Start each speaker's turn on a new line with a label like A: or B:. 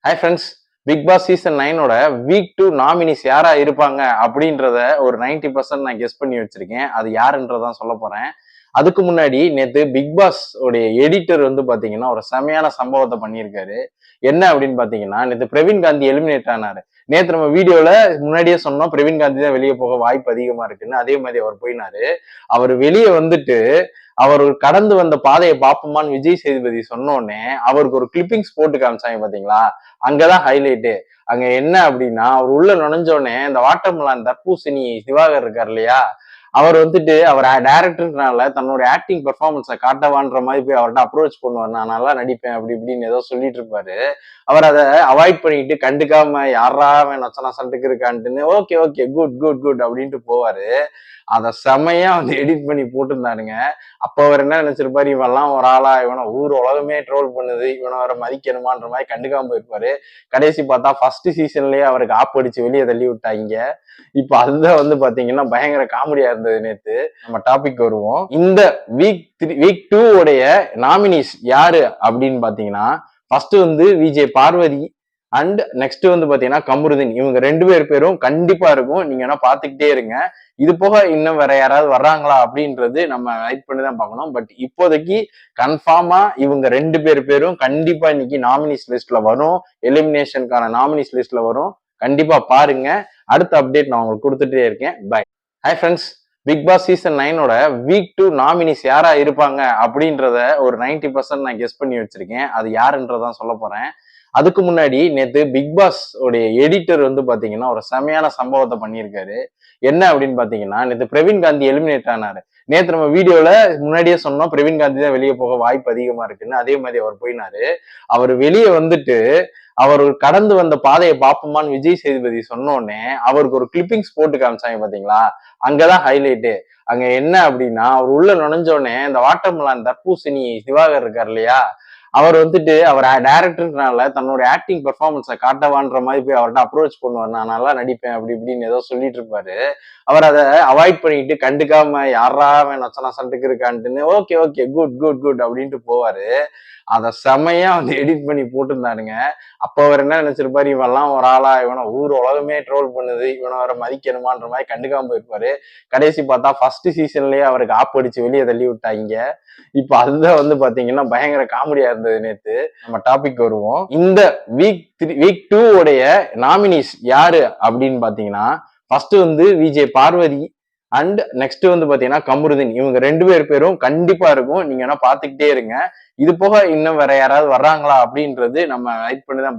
A: Hi friends, Bigg Boss season 9ஓட week 2 nominees யாரா இருப்பாங்க அப்படின்றத ஒரு 90% நான் கெஸ் பண்ணி வச்சிருக்கேன். அது யாருன்றதான் சொல்ல போறேன். அதுக்கு முன்னாடி நேத்து பிக் பாஸ் உடைய எடிட்டர் வந்து பாத்தீங்கன்னா ஒரு செமையான சம்பவத்தை பண்ணியிருக்காரு. என்ன அப்படின்னு பாத்தீங்கன்னா, நேத்து பிரவீன் காந்தி எலிமினேட் ஆனாரு. நேத்து நம்ம வீடியோல முன்னாடியே சொன்னோம் பிரவீன் காந்தி தான் வெளியே போக வாய்ப்பு அதிகமா இருக்குன்னு. அதே மாதிரி அவர் போயினாரு. அவர் வெளியே வந்துட்டு அவர் கடந்து வந்த பாதையை பார்ப்போமான்னு விஜய் சேதுபதி சொன்ன உடனே அவருக்கு ஒரு கிளிப்பிங்ஸ் போட்டு காமிச்சாங்க பாத்தீங்களா? அங்கதான் ஹைலைட்டு. அங்க என்ன அப்படின்னா, அவர் உள்ள நுழைஞ்ச உடனே இந்த வாட்டர்மெலான் தர்பூசணி திவாகர் இருக்காரு இல்லையா? அவர் வந்துட்டு அவர் டைரக்டர்னால தன்னோட ஆக்டிங் பெர்ஃபார்மன்ஸை காட்டவான்ற மாதிரி போய் அவர்கிட்ட அப்ரோச் பண்ணுவார். நான் நல்லா நடிப்பேன் அப்படி இப்படின்னு ஏதோ சொல்லிட்டு இருப்பாரு. அவர் அதை அவாய்ட் பண்ணிட்டு கண்டுக்காம யாரா அவன் நொச்ச நசன்ட்டுக்கு இருக்கான்ட்டுன்னு okay okay good good good அப்படின்ட்டு போவாரு. அதை செமையா வந்து எடிட் பண்ணி போட்டிருந்தானுங்க. அப்ப அவர் என்ன நினைச்சிருப்பாரு, இவெல்லாம் ஒரு ஆளா, இவனை ஊர் உலகமே ட்ரோல் பண்ணுது, இவனை வேற மதிக்கணுமான்ற மாதிரி கண்டுக்காம போயிருப்பாரு. கடைசி பார்த்தா ஃபர்ஸ்ட் சீசன்லயே அவருக்கு ஆப்படிச்சு வெளியே தள்ளி விட்டாங்க. இப்ப அதுதான் வந்து பாத்தீங்கன்னா பயங்கர காமெடியா இருந்தது நேத்து. நம்ம டாபிக் வருவோம். இந்த வீக் 2 உடைய நாமினிஸ் யாரு அப்படின்னு பாத்தீங்கன்னா, ஃபர்ஸ்ட் வந்து விஜே பார்வதி அண்ட் நெக்ஸ்ட் வந்து பாத்தீங்கன்னா கமருதீன். இவங்க 2 பேரும் கண்டிப்பா இருக்கும். நீங்க என்ன பாத்துக்கிட்டே இருங்க. இது போக இன்னும் வேற யாராவது வர்றாங்களா அப்படின்றது நம்ம வெயிட் பண்ணி தான் பார்க்கணும். பட் இப்போதைக்கு கன்ஃபார்மா இவங்க 2 பேரும் கண்டிப்பா இன்னைக்கு நாமினிஸ் லிஸ்ட்ல வரும். எலிமினேஷனுக்கான நாமினிஸ் லிஸ்ட்ல வரும். கண்டிப்பா பாருங்க. அடுத்த அப்டேட் நான் உங்களுக்கு கொடுத்துட்டே இருக்கேன். Bye. Hi friends, Bigg Boss season 9ஓட வீக் 2 நாமினிஸ் யாரா இருப்பாங்க அப்படின்றத ஒரு 90% நான் கெஸ் பண்ணி வச்சிருக்கேன். அது யாருன்றதான் சொல்ல போறேன். அதுக்கு முன்னாடி நேத்து பிக் பாஸ் உடைய எடிட்டர் வந்து பாத்தீங்கன்னா ஒரு செமையான சம்பவத்தை பண்ணியிருக்காரு. என்ன அப்படின்னு பாத்தீங்கன்னா, நேத்து பிரவீன் காந்தி எலிமினேட் ஆனாரு. நேத்து நம்ம வீடியோல முன்னாடியே சொன்னோம் பிரவீன் காந்தி தான் வெளியே போக வாய்ப்பு அதிகமா இருக்குன்னு. அதே மாதிரி அவர் போயினாரு. அவர் வெளியே வந்துட்டு அவர் கடந்து வந்த பாதையை பார்ப்போமான்னு விஜய் சேதுபதி சொன்ன உடனே அவருக்கு ஒரு கிளிப்பிங்ஸ் போட்டு காமிச்சாங்க பாத்தீங்களா? அங்கதான் ஹைலைட்டு. அங்க என்ன அப்படின்னா, அவர் உள்ள நுழைஞ்ச உடனே இந்த வாட்டர்மெலான் தர்பூசணி திவாகர் இருக்காரு இல்லையா? அவர் வந்துட்டு அவர் டைரக்டர்னால தன்னோட ஆக்டிங் பெர்ஃபார்மன்ஸை காட்டவான்ற மாதிரி போய் அவர்கிட்ட அப்ரோச் பண்ணுவார். நான் நல்லா நடிப்பேன் அப்படி இப்படின்னு ஏதோ சொல்லிட்டு இருப்பாரு. அவர் அதை அவாய்ட் பண்ணிட்டு கண்டுக்காம யாரா அவன் நொச்ச நசன்ட்டுக்கு இருக்கான்ட்டுன்னு okay okay good good good அப்படின்ட்டு போவாரு. அதை செமையா வந்து எடிட் பண்ணி போட்டிருந்தானுங்க. அப்ப அவர் என்ன நினைச்சிருப்பாரு, இவெல்லாம் ஒரு ஆளா, இவனை ஊர் உலகமே ட்ரோல் பண்ணுது, இவனை வேற மதிக்கணுமான்ற மாதிரி கண்டுக்காம போயிருப்பாரு. கடைசி பார்த்தா ஃபர்ஸ்ட் சீசன்லயே அவருக்கு ஆப்படிச்சு வெளியே தள்ளி விட்டாங்க. இப்ப அதுதான் வந்து பாத்தீங்கன்னா பயங்கர காமெடியா இருந்தது நேத்து. நம்ம டாபிக் வருவோம். இந்த வீக் 2 உடைய நாமினிஸ் யாரு அப்படின்னு பாத்தீங்கன்னா, ஃபர்ஸ்ட் வந்து விஜே பார்வதி அண்ட் நெக்ஸ்ட் வந்து பாத்தீங்கன்னா கமருதீன். இவங்க 2 பேரும் கண்டிப்பா இருக்கும். நீங்க என்ன பாத்துக்கிட்டே இருங்க. இது போக இன்னும் வேற யாராவது வர்றாங்களா அப்படின்றது நம்ம வெயிட் பண்ணி தான்